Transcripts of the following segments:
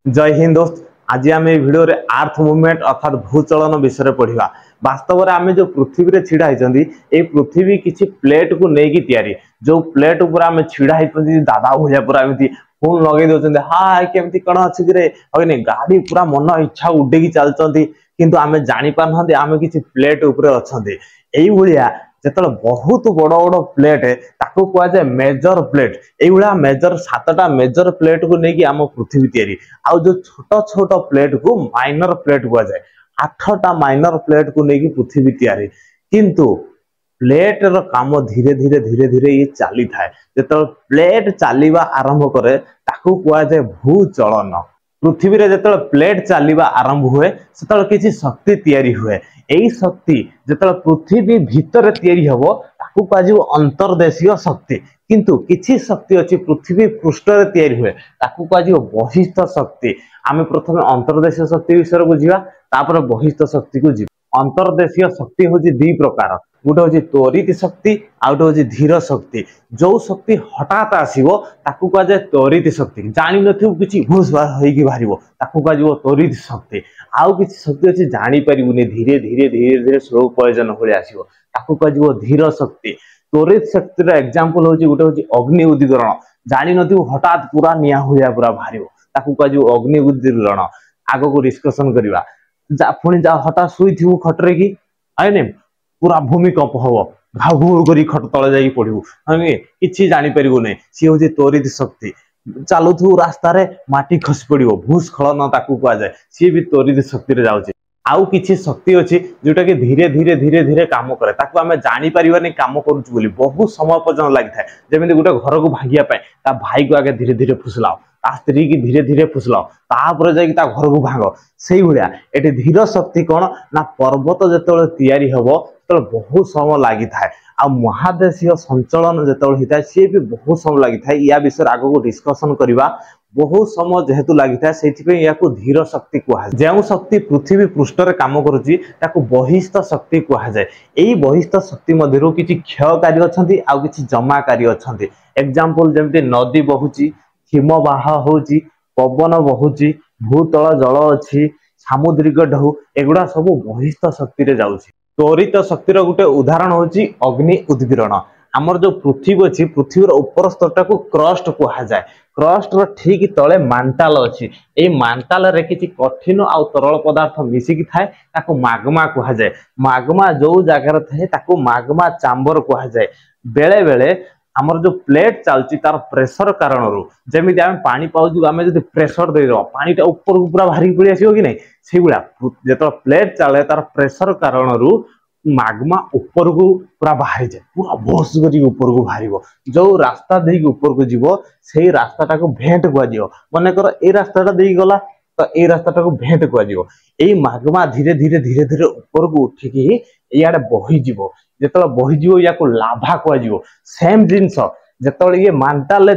जय हिंद दोस्त। आज आम भिडियो आर्थ मुवमेंट अर्थात भूचलन विषय पढ़ा। वास्तव में आम जो पृथ्वी में छिड़ा होती पृथ्वी किसी प्लेट को लेकिन तैयारी जो प्लेट उपर आम छिड़ा होती दादा भाया पूरा एमती फोन लगे दौरान हाय केमती कौन अच्छी कि गाड़ी पूरा मन इच्छा उड़ेकी चलती किंतु आम जापार ना आम किसी प्लेट उपर अच्छा यही जिते बहुत बड़ बड़ प्लेट ताको कह जाए मेजर प्लेट यही मेजर 7टा मेजर प्लेट को लेकिन आम पृथ्वी तैयारी आउ जो छोट छोट प्लेट को माइनर प्लेट कह जाए 8टा माइनर प्लेट को लेकिन पृथ्वी तैयारी किंतु प्लेट रो काम धीरे धीरे धीरे धीरे ये चली थाए जो प्लेट चलवा आरंभ करे ताको कह जाए भूचलन। पृथ्वी रे जतल प्लेट चलवा आरंभ हुए से किसी शक्ति तैयारी हुए यही शक्ति जो पृथ्वी भितर तैयारी हबो ताकू कह अंतर्देशीय शक्ति किंतु किसी शक्ति अच्छी पृथ्वी पृष्ठ रे तैयारी हुए ताकू कह बहिस्थ शक्ति। आम प्रथम अंतर्देशीय शक्ति विषय बुझा तापर बहिस्थ शक्ति को जी। अंतर्देशीय शक्ति हूँ दी प्रकार गोटे हूँ त्वरित शक्ति आउटे हूँ धीर शक्ति। जो शक्ति हठात आसो ताकू कह जाए त्वरित शक्ति जानी नथिबु किछि घुस होइकी बाहरिबो ताकू कह जाए त्वरित शक्ति। आउ किछि शक्ति अच्छी जानी परिबुनी धीरे धीरे धीरे धीरे स्लो पॉइजन हो आसो ताकू कह जाए धीर शक्ति। त्वरित शक्तिर एग्जांपल हूँ गोटे हूँ अग्नि उदीकरण जानी नथिबु हठात पूरा निया हुआ पूरा बाहरिबो ताकू कह जाए अग्नि उदीकरण। आगो को डिस्कशन करवा पुणी जा हठात शुईथु खटरे कि आने पूरा भूमिकंप हम घाघूर कर खट तले जा पड़ू कि जापर सी हूँ त्वरित शक्ति। चलुथु रास्तार माटी खसी पड़ो भूस्खलन ताकू कह जाए सी भी त्वरित शक्ति जाऊँगी। आउ किसी शक्ति अच्छी जोटा कि धीरे धीरे धीरे धीरे काम करे ताकू आम जापर काम करुचु बोली बहुत समय पर्यटन लगी था जमी गोटे घर को भांगियापाई ता भाई को आगे धीरे धीरे फुसलाओ ता स्त्री की धीरे धीरे फुसलाओ तापर जाकि ता घर को भांग से भाया ये धीर शक्ति कौन ना पर्वत जो तैयारी हम तो बहुत समय लगी था आ महादेशीय संचलन जो होता है सी भी बहुत समय लगी था या विषय आग को डिस्कसन करवा बहुत समय जेहेतु लगी था से धीर शक्ति कहुए जो शक्ति पृथ्वी पृष्ठ रे काम करुच्ची बहिस्थ शक्ति कहुए। यही बहिस्थ शक्ति मध्य किसी क्षयकारी अच्छा आउ किसी जमाकारी अच्छा एग्जांपल जमती नदी बहुची हिमबाह होची पवन बहुची भूतल जल अच्छी सामुद्रिक ढौ एगुड़ा सब बहिस्थ शक्ति रे जाउची। त्वरित शक्तिर गोटे उदाहरण होची अग्नि उद्गीरण। आमर जो पृथ्वी अच्छी पृथ्वीर ऊपर स्तरटा को क्रस्ट कहुए क्रस्ट रो ठीक तले मांटाल अच्छी ये मांटाल रे किसी कठिन आउ तरल पदार्थ मिसिकी थाए ताको माग्मा कहुए। माग्मा जो जगार थाए ताको माग्मा चांबर कहुए। बेले बेले आमर जो प्लेट चलती तार प्रेशर कारण जमी आम पानी पाऊँ आम जो प्रेशर दे पानीटा ऊपर को पूरा बाहरी पड़ी आसो कि नहीं से जो प्लेट चले तार प्रेशर कारण माग्मा ऊपर को पूरा बाहरी जाए पूरा भोस कर ऊपर को बाहर जो रास्ता दे ऊपर को जीव से रास्ता को भेंट कह मनकर ये रास्ता दे गला तो ये रास्ता को भेंट कह यही माग्मा धीरे धीरे धीरे धीरे ऊपर को उठिकी इे बहीज जो बहीज या लाभा कह सेम जिनस जो ये मांटाल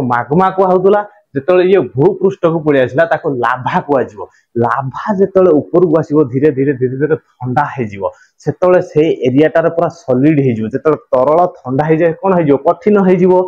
माग्मा कहला जो ये भूपृष्ठ को पड़े आसला लाभा कह लाभा जो ऊपर को आसो धीरे धीरे धीरे धीरे ठंडा हो से एरियाटार पूरा सॉलिड हो जो तरल ठंडा हो जाए कौन हो कठिन हो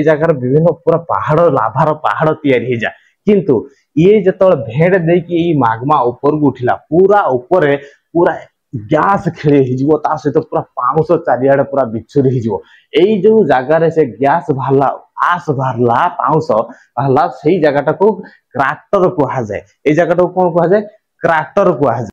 जगार विभिन्न पूरा पहाड़ लाभार पहाड़ तैयारी हो जाए किंतु ये जो भेड़ देकी माग्मा ऊपर को उठिला पूरा ऊपर पूरा गैस खेले सहित पूरा पाउंश चारिआडे पूरा बिछुरी यही जो जगार से गैस बाहरला आस बाहरला पाउंश बाहरला से जगह को क्राटर कहुए। ये जगह को कौन कहुए क्राटर कहुए।